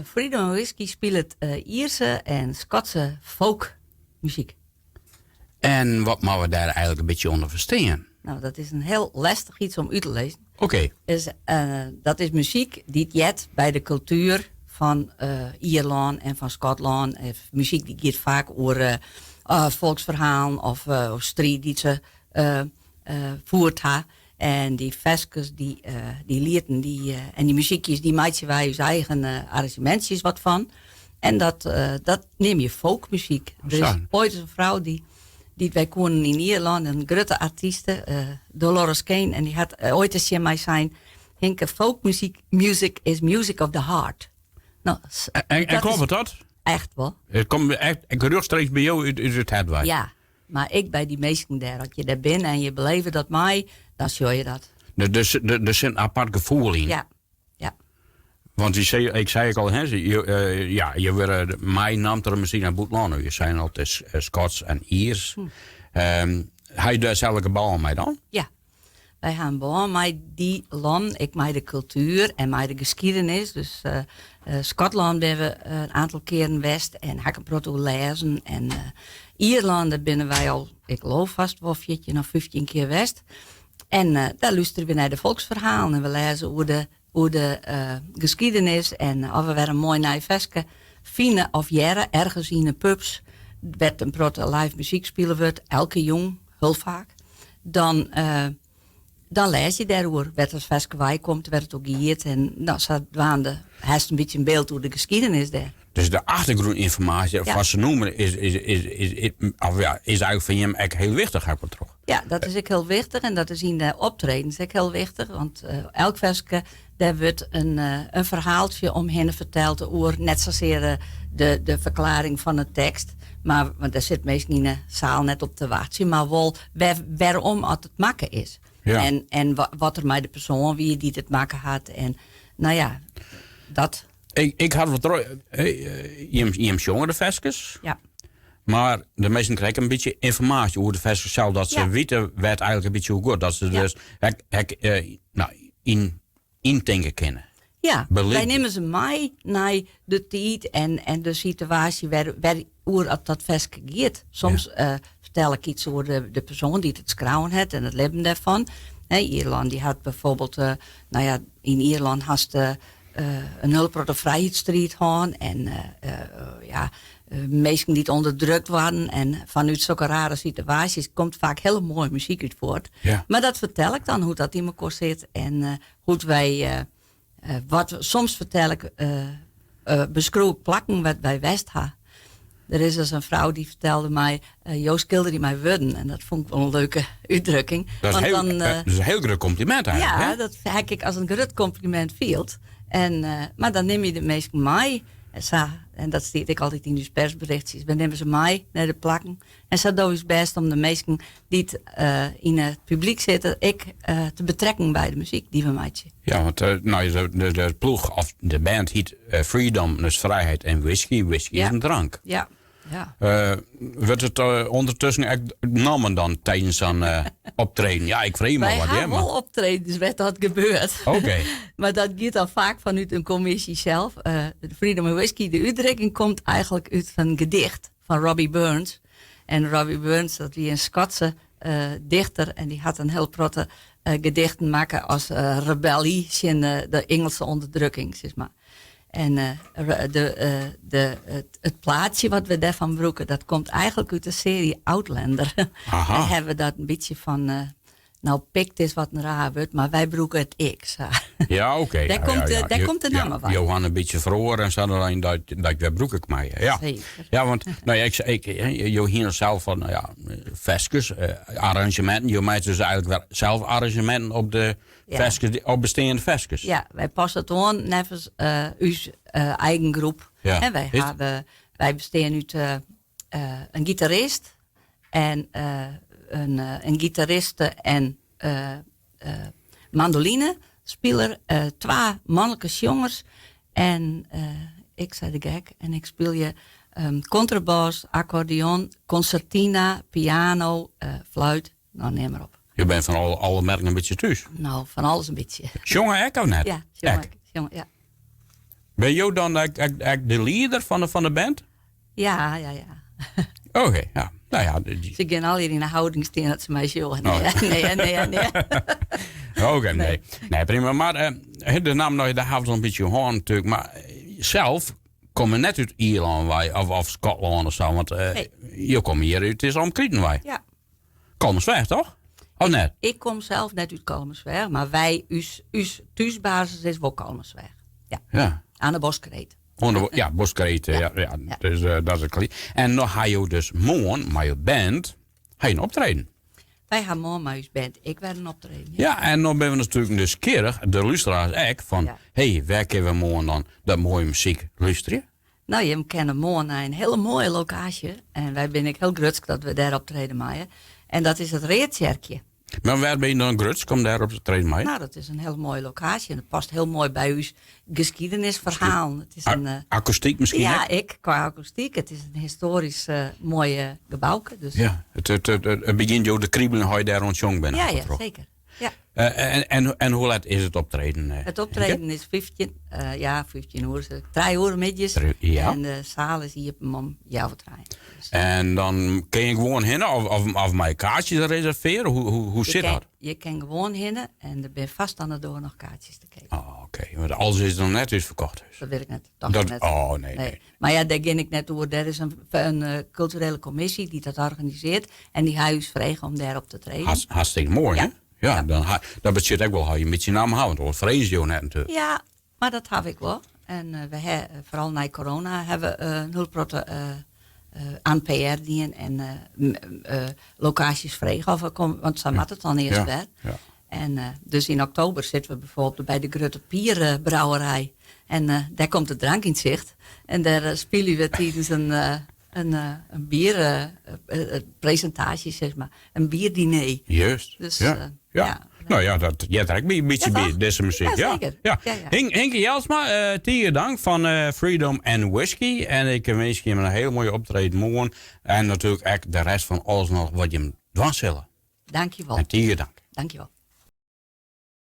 Freedom Whiskey speelt Ierse en Schotse folkmuziek. En wat mogen we daar eigenlijk een beetje onder verstaan? Nou, dat is een heel lastig iets om uit te lezen. Oké. Dat is muziek die jet bij de cultuur van Ierland en van Schotland. Muziek die gaat vaak over volksverhalen of strijd die ze voert ha. En die veskes, die lieten, en die muziekjes, die maakten wij ons eigen arrangementjes wat van. En dat neem je folkmuziek. Er is ooit een vrouw die wij konden in Ierland, een grote artieste, Dolores Kane. En die had ooit eens mij zijn, Hinke, folkmuziek, music is music of the heart. Nou, en klopt dat? Echt wel. Het komt echt rechtstreeks bij jou uit het hart. Ja, maar ik bij die mensen daar, als je daar bent en je beleeft dat mij, dan zie je dat. Dus er zit een apart gevoel in. Ja. Want ik zei al, hè, je werd mij nam er misschien naar Boetlano. Je zijn altijd Scots en Iers. Heb je daar zelf een bal mee dan? Ja, wij hebben bal met die land, ik met de cultuur en met de geschiedenis. Dus Schotland ben we een aantal keren west en Hakkenproto lezen. En Ierland, daar binnen wij al, ik geloof vast wel 14 of 15 keer west. En daar luisteren we naar de volksverhalen en we lezen hoe de geschiedenis en of we weer een mooi nieuw veske vinden of jaren ergens in de pubs werd een proto live muziek spelen wordt, elke jong, heel vaak, dan lees je daarover. Werd als veske wij komt, werd het ook geëerd en dan heeft een beetje een beeld hoe de geschiedenis daar. Dus de achtergrondinformatie, wat ze noemen, is eigenlijk van hem echt heel wichtig, heb ik het toch? Ja, dat is ook heel wichtig en dat is in de optredens ook heel wichtig. Want elk veske, daar wordt een verhaaltje omheen verteld over net zozeer de verklaring van de tekst. Maar want daar zit meestal in de zaal net op te wachten, maar wel waarom het maken is. Ja. En wat er met de persoon, wie die het maken had. En nou ja, dat. Ik had wat je jongere veskes. Ja. Maar de meesten krijgen een beetje informatie over de veskes zelf. Dat ze weten, werd eigenlijk een beetje hoe goed. Dat ze dus indenken kennen. Ja, wij nemen ze mee naar de tijd en de situatie waar dat veske gaat. Soms vertel ik iets over de persoon die het schrouwen heeft en het leven daarvan. Ierland die had bijvoorbeeld, in Ierland had een hulp vrijheidsstrijd gaan en mensen die het onderdrukt waren en vanuit zulke rare situaties komt vaak hele mooie muziek uit voort. Ja. Maar dat vertel ik dan hoe dat in elkaar zit en hoe wij soms vertel ik beschroeven plakken wat wij West ha. Er is dus een vrouw die vertelde mij, Joost Kilder die mij worden. En dat vond ik wel een leuke uitdrukking. Dat is een heel groot compliment eigenlijk. Ja, dat heb ik als een groot compliment viel. Maar dan neem je de meesten mee. En dat stiet ik altijd in de persberichtjes. Dan nemen ze mee naar de plakken. En zo doe ik best om de meesten die in het publiek zitten, te betrekken bij de muziek die we maken. Ja, want de ploeg of de band heet Freedom, dus vrijheid en whisky. Whisky is een drank. Ja. Wordt het ondertussen echt namen dan tijdens een optreden? Ja, ik vreem al wat. Wij hebben wel optredens, werd dat gebeurd. Oké. Maar dat gaat dan vaak vanuit een commissie zelf. De Freedom and Whiskey, de uitdrukking komt eigenlijk uit een gedicht van Robbie Burns. En Robbie Burns, dat was een Schotse dichter. En die had een heel protte gedichten maken als rebellie in de Engelse onderdrukking, zeg maar. En het plaatje wat we daarvan broeken, dat komt eigenlijk uit de serie Outlander. Daar hebben we dat een beetje van, pikt is wat een raar wordt, maar wij broeken het X. Ja, oké. Daar komt de naam van. Johan een beetje verhoren en zo alleen dat wij broek ik mij. Ja. Zeker. Ja, want je hier zelf van, veskes, arrangementen. Je maakt dus eigenlijk zelf arrangementen op de veskes, op bestaande veskes. Ja, wij passen het aan nevens uw eigen groep. Ja. En wij bestaan uit een gitarist en een gitariste en mandoline speler, 2 mannelijke jongens en ik zei de gek en ik speel je contrabas, accordeon, concertina, piano, fluit, nou neem maar op. Je bent van alle merken een beetje thuis? Nou, van alles een beetje. Jongen, ik ook net. Ja, jongen, ja. Ben jij dan eigenlijk de leader van de band? Ja. Oké, ja. Nou ja, Ze gaan al hier in de houding staan dat ze mij zeggen. Nee. Oké, nee. Nee, prima. Maar de naam nou, daar hebben we een beetje gehoord natuurlijk. Maar zelf komen net uit Ierland wij, of Schotland of zo. Want je komt hier uit, het is omkreten wij. Ja. Kalmersweg, toch? Of net? Ik kom zelf net uit Kalmersweg, maar us thuisbasis is wel Kalmersweg. Ja. Aan de Boskreet. Ja, Boskreet. Ja. Dus dat is het kliet. En dan ga je dus morgen met je band een optreden. Wij gaan morgen met ons band. Ik werd een optreden. Ja, en dan ben we natuurlijk nieuwsgierig, de luisteraars ook, van waar kunnen we morgen dan dat mooie muziek luisteren? Nou, je kennen morgen naar een hele mooie locatie. En wij ben ik heel grutsk dat we daar optreden maken. En dat is het Reertjerkje. Maar waar ben je dan grutsk om daar op te treden mee? Nou, dat is een hele mooie locatie. En dat past heel mooi bij uw geschiedenisverhaal. Het is een, akoestiek misschien? Ja, qua akoestiek. Het is een historisch mooie gebouwke. Dus. Ja, het begint jou de kriebelen als je daar rond jong bent. Ja, zeker. Ja. En hoe laat is het optreden? Het optreden is 15 uur. 3 uur middags. Ja. En de zaal is hier om jou te draaien. Dus, en dan kun je gewoon heen of mijn kaartjes reserveren? Hoe zit dat? Je kan gewoon heen en er ben vast aan de door nog kaartjes te kijken. Oh, oké. Want alles is nog net eens verkocht. Dus. Dat weet ik net. Net. Oh, nee. Maar ja, daar ging ik net door. Er is een culturele commissie die dat organiseert. En die huis vragen om daarop te treden. Hartstikke mooi, hè? Ja, dan betekent ook wel dat je met je naam houdt. Want vrees je net natuurlijk. Ja, maar dat heb ik wel. En we hebben, vooral na corona, hebben we een hulprotte aan PR-dienen en locaties vregen. Want zo maakt het dan eerst weer. Ja. En dus in oktober zitten we bijvoorbeeld bij de Grutte Pierbrouwerij. En daar komt de drank in zicht. En daar spelen we tijdens een bierpresentatie, zeg maar. Een bierdiner. Juist. Dus, Nou ja, dat jij trekt me een beetje bij deze muziek. Ja, zeker. Ja. Henke Jelsma, tien dank van Freedom and Whiskey. En ik wens je een heel mooie optreden morgen. En natuurlijk ook de rest van alles nog wat je hem dwars zullen. Dank je wel. En tien dank. Dank je wel.